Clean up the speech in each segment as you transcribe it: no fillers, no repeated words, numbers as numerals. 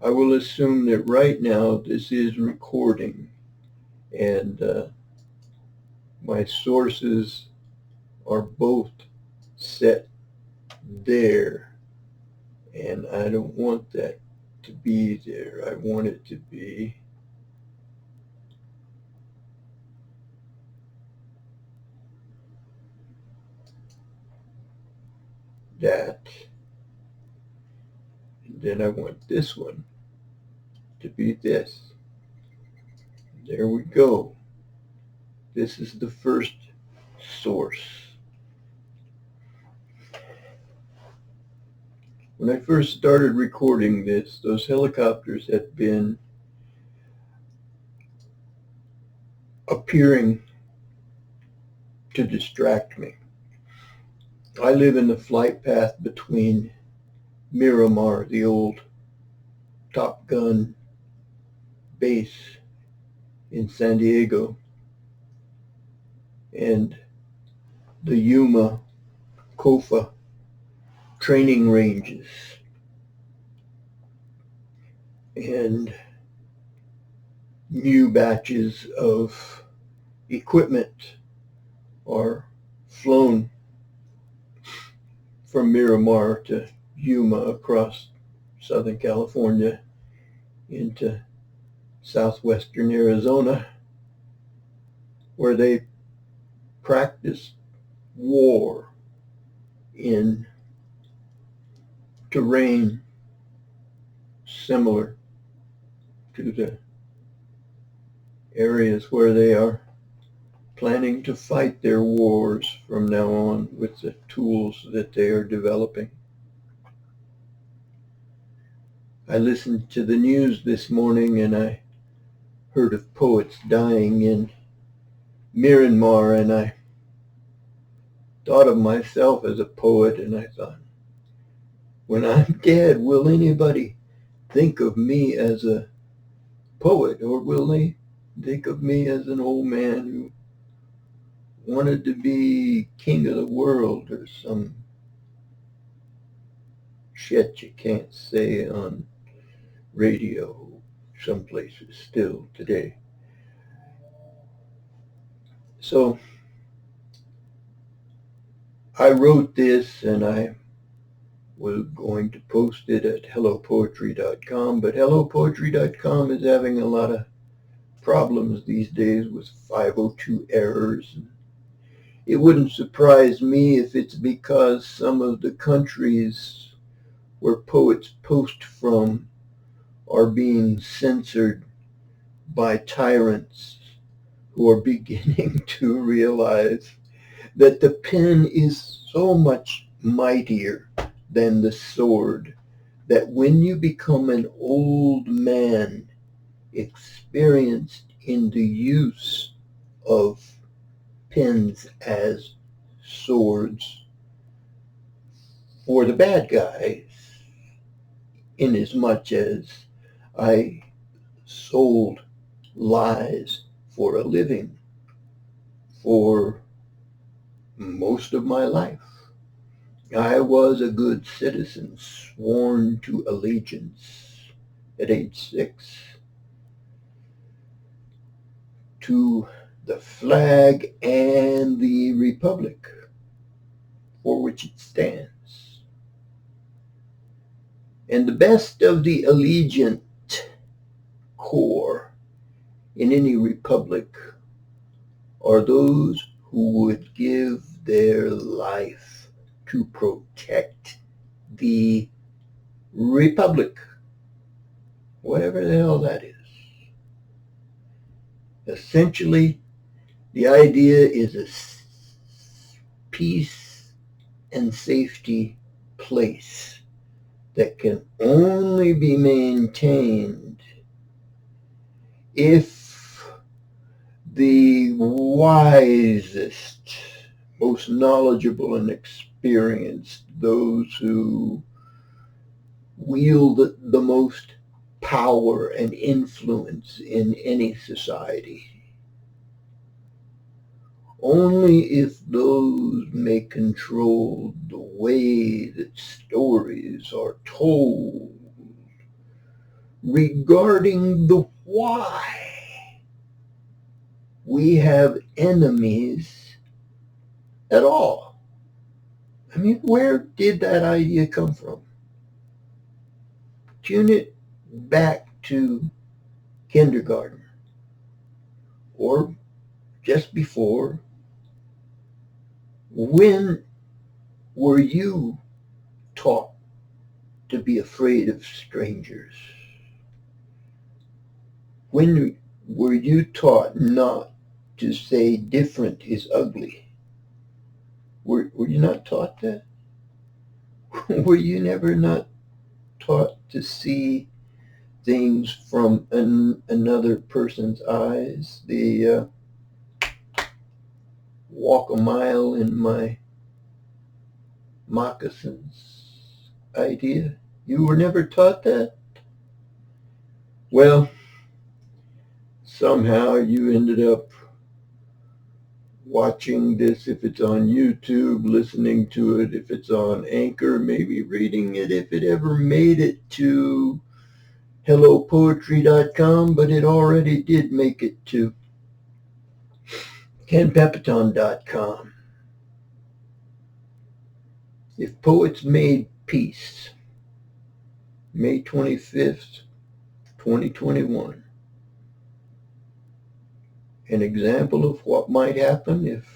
I will assume that right now this is recording, and my sources are both set there, and I don't want that to be there. I want it to be that, and then I want this one to be this. There we go. This is the first source. When I first started recording this, those helicopters had been appearing to distract me. I live in the flight path between Miramar, the old Top Gun base in San Diego, and the Yuma Kofa training ranges. And new batches of equipment are flown from Miramar to Yuma across Southern California into southwestern Arizona, where they practice war in terrain similar to the areas where they are planning to fight their wars from now on with the tools that they are developing. I listened to the news this morning and I heard of poets dying in Myanmar, and I thought of myself as a poet, and I thought, when I'm dead, will anybody think of me as a poet, or will they think of me as an old man who wanted to be king of the world or some shit you can't say on radio some places still today? So I wrote this, and I was going to post it at hellopoetry.com, but hellopoetry.com is having a lot of problems these days with 502 errors. It wouldn't surprise me if it's because some of the countries where poets post from are being censored by tyrants who are beginning to realize that the pen is so much mightier than the sword, that when you become an old man experienced in the use of pens as swords for the bad guys, inasmuch as I sold lies for a living for most of my life. I was a good citizen, sworn to allegiance at age 6 to the flag and the republic for which it stands. And the best of the allegiant corps in any republic are those who would give their life to protect the republic, whatever the hell that is. Essentially, the idea is a peace and safety place that can only be maintained if the wisest, most knowledgeable and experienced, those who wield the most power and influence in any society, only if those may control the way that stories are told, regarding the why we have enemies at all. I mean, where did that idea come from? Tune it back to kindergarten or just before. When were you taught to be afraid of strangers? When were you taught not to say different is ugly? Were you not taught that? Were you never not taught to see things from another person's eyes? The walk a mile in my moccasins idea? You were never taught that? Well, somehow you ended up watching this if it's on YouTube, listening to it if it's on Anchor, maybe reading it if it ever made it to hellopoetry.com, but it already did make it to kenpepitone.com. If Poets Made Peace, May 25th, 2021. An example of what might happen if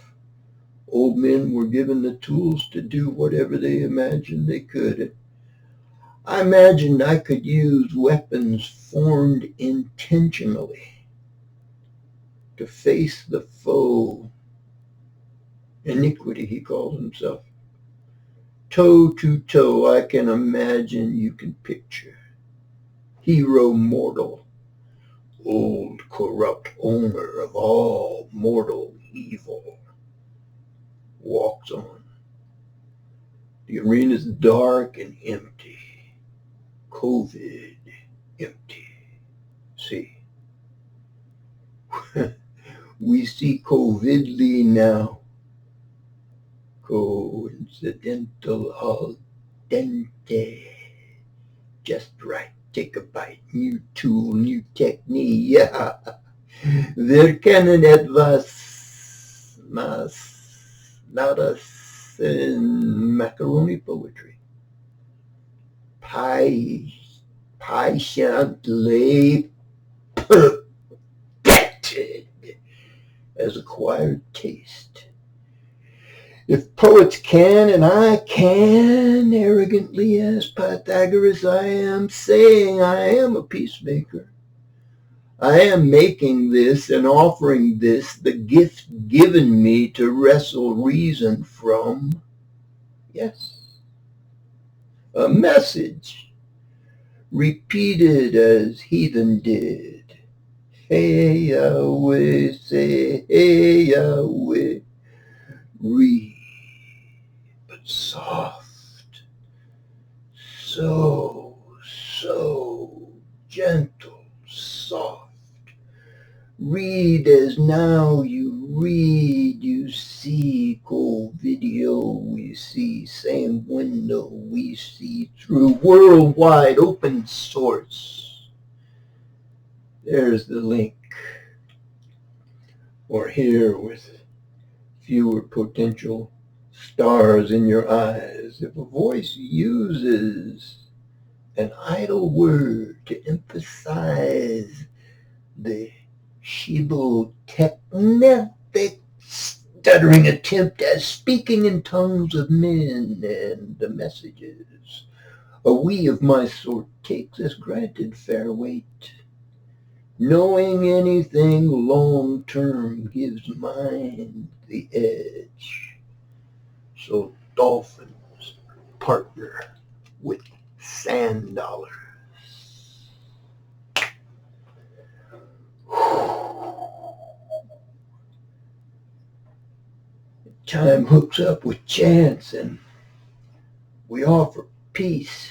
old men were given the tools to do whatever they imagined they could. I imagined I could use weapons formed intentionally to face the foe. Iniquity, he calls himself. Toe to toe, I can imagine, you can picture. Hero mortal, old corrupt owner of all mortal evil, walks on. The arena's dark and empty. COVID empty. See, we see COVIDly now. Coincidental al dente. Just right. Take a bite. New tool, new technique. Yeah. Wir kennen etwas más nadas in macaroni poetry. Patiently perfected as acquired taste. If poets can, and I can, arrogantly as Pythagoras, I am saying I am a peacemaker. I am making this and offering this, the gift given me to wrestle reason from, yes, a message repeated as heathen did. Hey Yahweh, say, hey Yahweh, read, but soft, so gentle, soft. Read as now you read, you see, go video, we see, same window, we see through, worldwide open source. There's the link. Or here with fewer potential stars in your eyes. If a voice uses an idle word to emphasize the shibbolethnic stuttering attempt at speaking in tongues of men and the messages a we of my sort takes as granted fair weight. Knowing anything long-term gives mind the edge. So dolphins partner with sand dollars. Time hooks up with chance and we offer peace,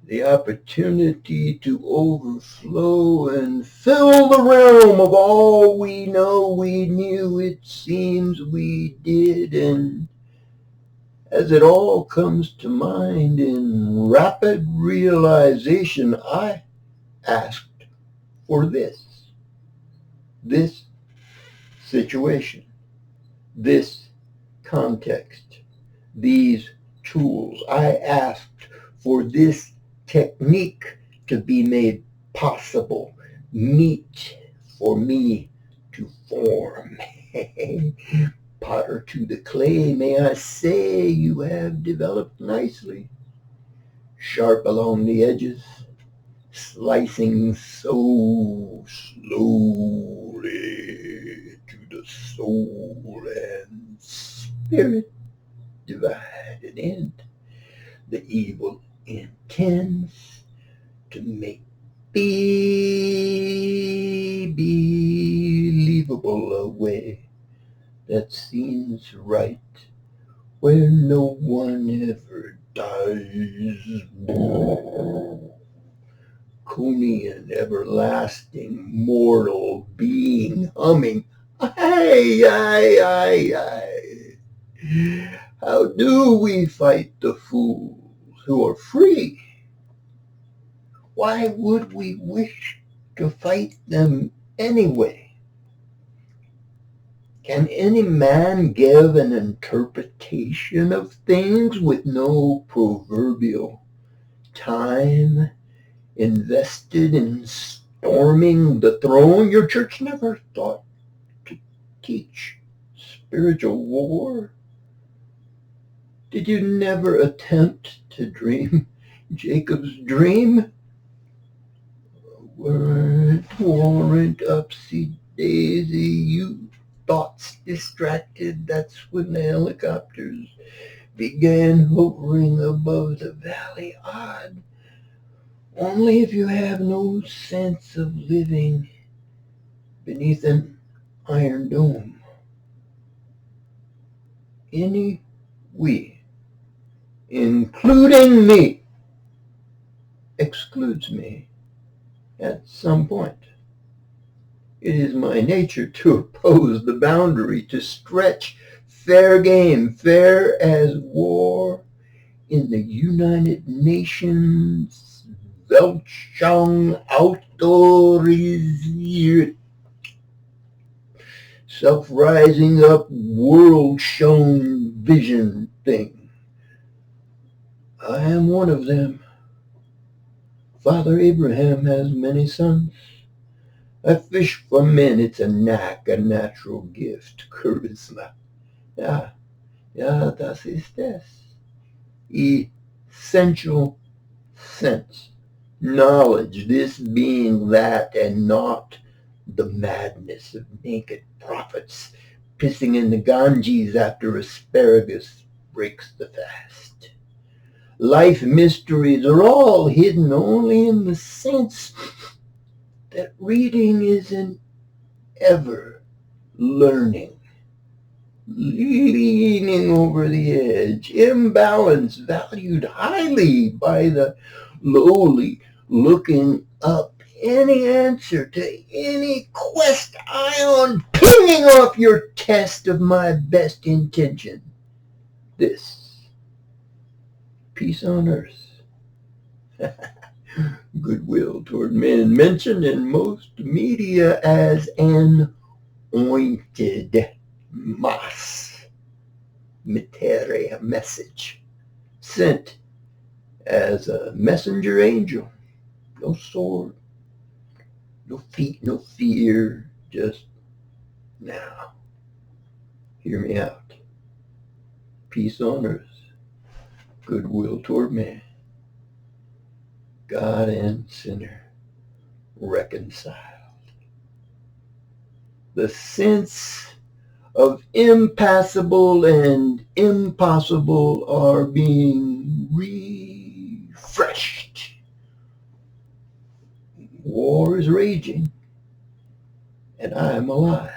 the opportunity to overflow and fill the realm of all we know we knew it seems we did. And as it all comes to mind in rapid realization, I asked for this situation, this context, these tools. I asked for this technique to be made possible, meet for me to form. Potter to the clay, may I say you have developed nicely, sharp along the edges, slicing so slowly to the soul and spirit, divide and end. The evil intends to make believable a way that seems right, where no one ever dies. Conian, everlasting, mortal being, humming, ay, ay, ay, ay. How do we fight the fools who are free? Why would we wish to fight them anyway? Can any man give an interpretation of things with no proverbial time invested in storming the throne? Your church never thought to teach spiritual war. Did you never attempt to dream Jacob's dream? Warrant upsy daisy, you thoughts distracted. That's when the helicopters began hovering above the valley. Odd. Only if you have no sense of living beneath an iron dome. Any we, including me, excludes me at some point. It is my nature to oppose the boundary, to stretch fair game, fair as war in the United Nations Weltschauung autorisiert, self-rising up, world-shown vision thing. I am one of them. Father Abraham has many sons. I fish for men, it's a knack, a natural gift, charisma. Ja, ja, das ist es. Essential sense, knowledge, this being that, and not the madness of naked prophets pissing in the Ganges after asparagus breaks the fast. Life mysteries are all hidden only in the sense that reading is an ever learning, leaning over the edge, imbalance valued highly by the lowly, looking up, any answer to any quest ion pinging off your test of my best intention. This peace on earth, goodwill toward men, mentioned in most media as an anointed mass materia message, sent as a messenger angel. No sword, no feet, no fear, just now. Hear me out. Peace on earth, goodwill toward man, God and sinner reconciled. The sense of impassable and impossible are being refreshed. War is raging, and I am alive.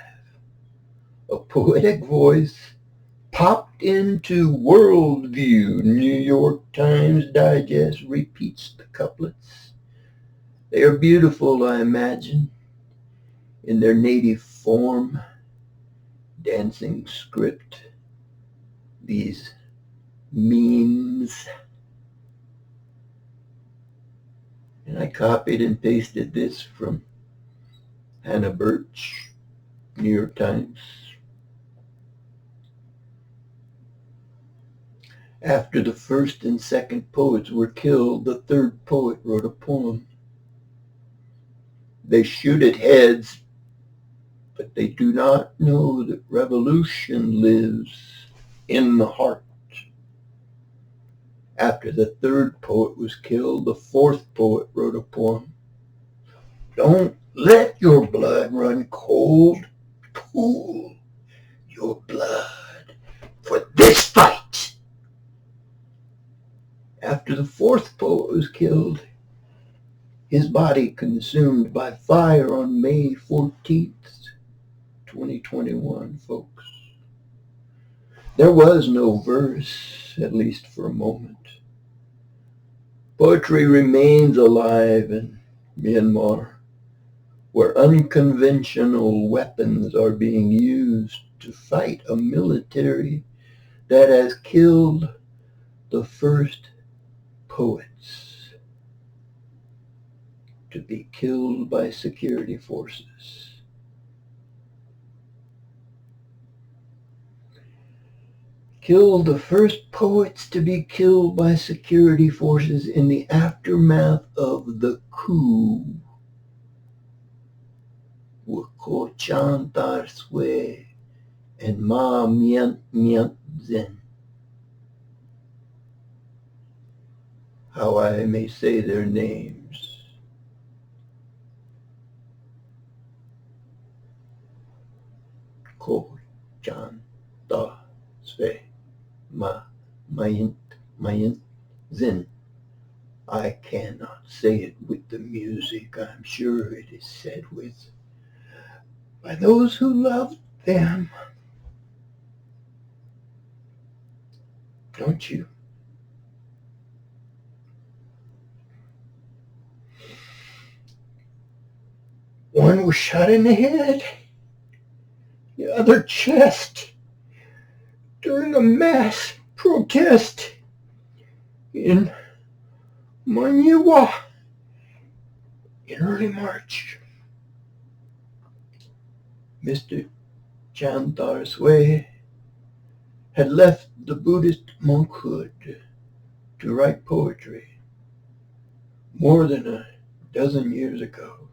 A poetic voice popped into Worldview. New York Times Digest repeats the couplets. They are beautiful, I imagine, in their native form, dancing script. These memes. And I copied and pasted this from Hannah Birch, New York Times. After the first and second poets were killed, the third poet wrote a poem. They shoot at heads, but they do not know that revolution lives in the heart. After the third poet was killed, the fourth poet wrote a poem. Don't let your blood run cold. Pool your blood for this fight. After the fourth poet was killed, his body consumed by fire on May 14th, 2021, folks. There was no verse, at least for a moment. Poetry remains alive in Myanmar, where unconventional weapons are being used to fight a military that has killed the first poets to be killed by security forces. Killed the first poets to be killed by security forces in the aftermath of the coup. Wukochan Tarswe and Ma Myant Zen. How I may say their names. Ko-chan Ta-sve Myant Zen. I cannot say it with the music I'm sure it is said with by those who love them. Don't you? One was shot in the head, the other chest, during a mass protest in Myanmar in early March. Mr. Chantar Sway had left the Buddhist monkhood to write poetry more than a dozen years ago,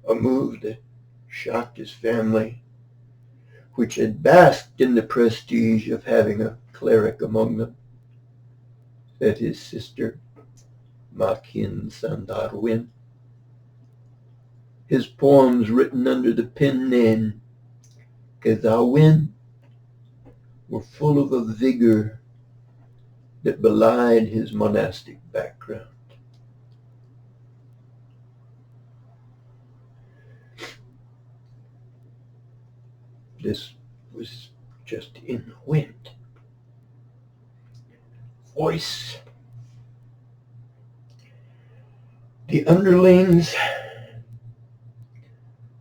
a move that shocked his family, which had basked in the prestige of having a cleric among them, said his sister, Makin Sandarwin. His poems, written under the pen name Kezawin, were full of a vigor that belied his monastic background. This was just in the wind. Voice. The underlings,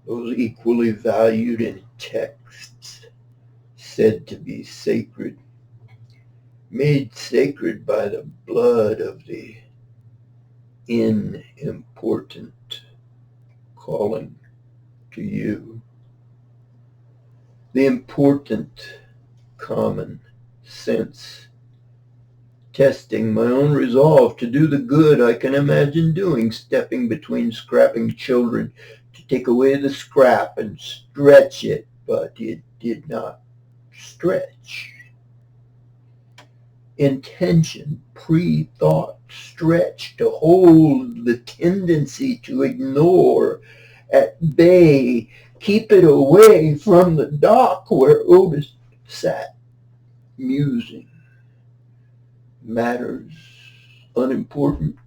those equally valued in texts said to be sacred, made sacred by the blood of the inimportant, calling to you. The important common sense, testing my own resolve to do the good I can imagine doing, stepping between scrapping children to take away the scrap and stretch it, but it did not stretch. Intention, pre-thought, stretch to hold the tendency to ignore, at bay, keep it away from the dock where Otis sat, musing. Matters unimportant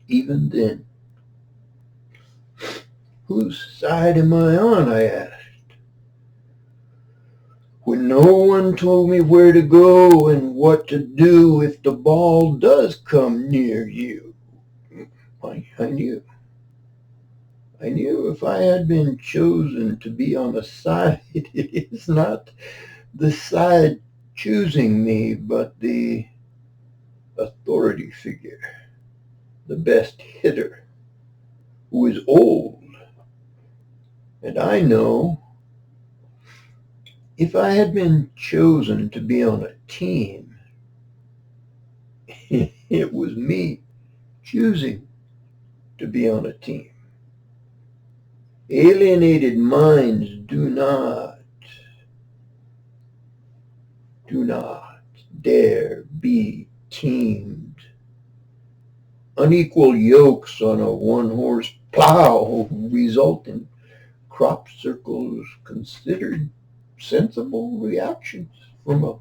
even then. Whose side am I on, I asked. When no one told me where to go and what to do if the ball does come near you. I knew. I knew if I had been chosen to be on a side, it is not the side choosing me, but the authority figure. the best hitter, who is old. And I know if I had been chosen to be on a team, it was me choosing to be on a team. Alienated minds do not dare be teamed. Unequal yokes on a one-horse plow result in crop circles considered sensible reactions from a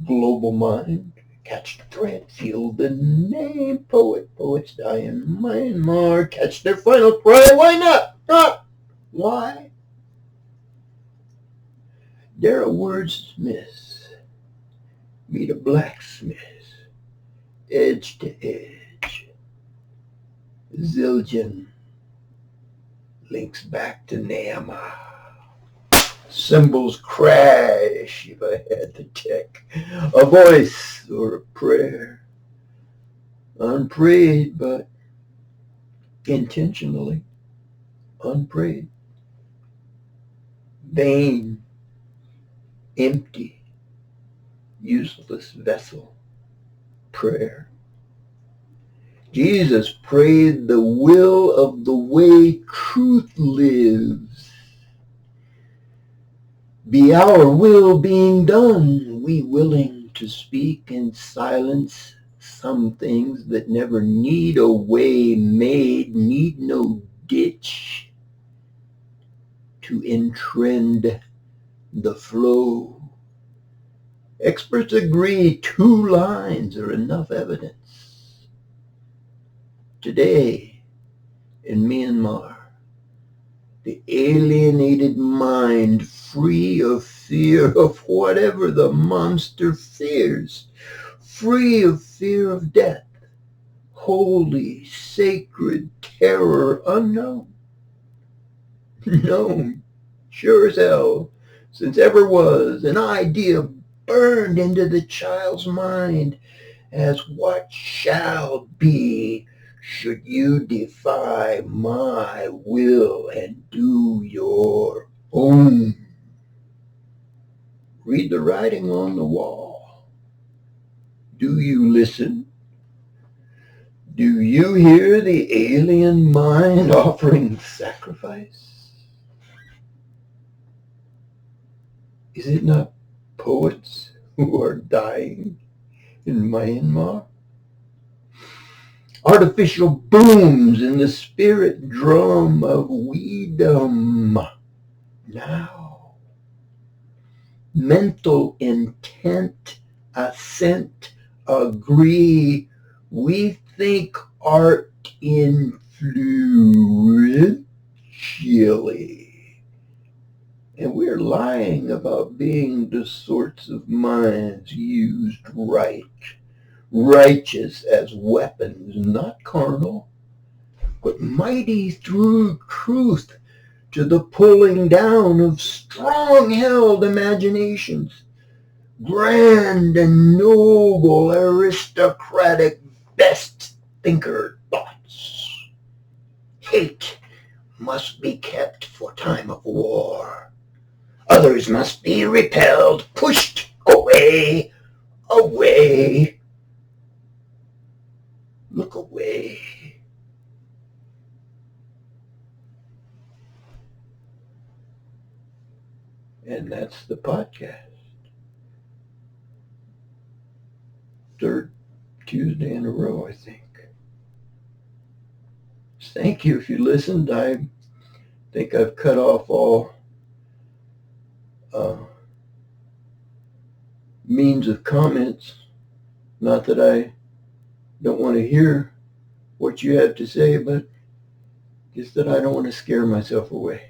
global mind. Catch the thread, feel the name, poets die in Myanmar, catch their final cry, why not? Why? Dare a wordsmith meet a blacksmith, edge to edge. Zildjian links back to Myanmar. Cymbals crash if I had the tech. A voice or a prayer. Unprayed, but intentionally unprayed. Vain, empty, useless vessel. Prayer. Jesus prayed the will of the way truth lives. Be our will being done, we willing to speak in silence some things that never need a way made, need no ditch to entrend the flow. Experts agree 2 lines are enough evidence. Today, in Myanmar, the alienated mind, free of fear of whatever the monster fears, free of fear of death, holy, sacred terror unknown, known, sure as hell, since ever was, an idea burned into the child's mind as what shall be should you defy my will and do your own. Read the writing on the wall. Do you listen? Do you hear the alien mind offering sacrifice? Is it not poets who are dying in Myanmar? Artificial booms in the spirit drum of weedom. Now, mental intent, assent, agree. We think art influentially. And we're lying about being the sorts of minds used right. Righteous as weapons, not carnal, but mighty through truth to the pulling down of strong-held imaginations, grand and noble, aristocratic, best thinker thoughts. Hate must be kept for time of war. Others must be repelled, pushed away. Look away. And that's the podcast. 3rd Tuesday in a row, I think. Thank you if you listened. I think I've cut off all means of comments. Not that I don't want to hear what you have to say, but just that I don't want to scare myself away.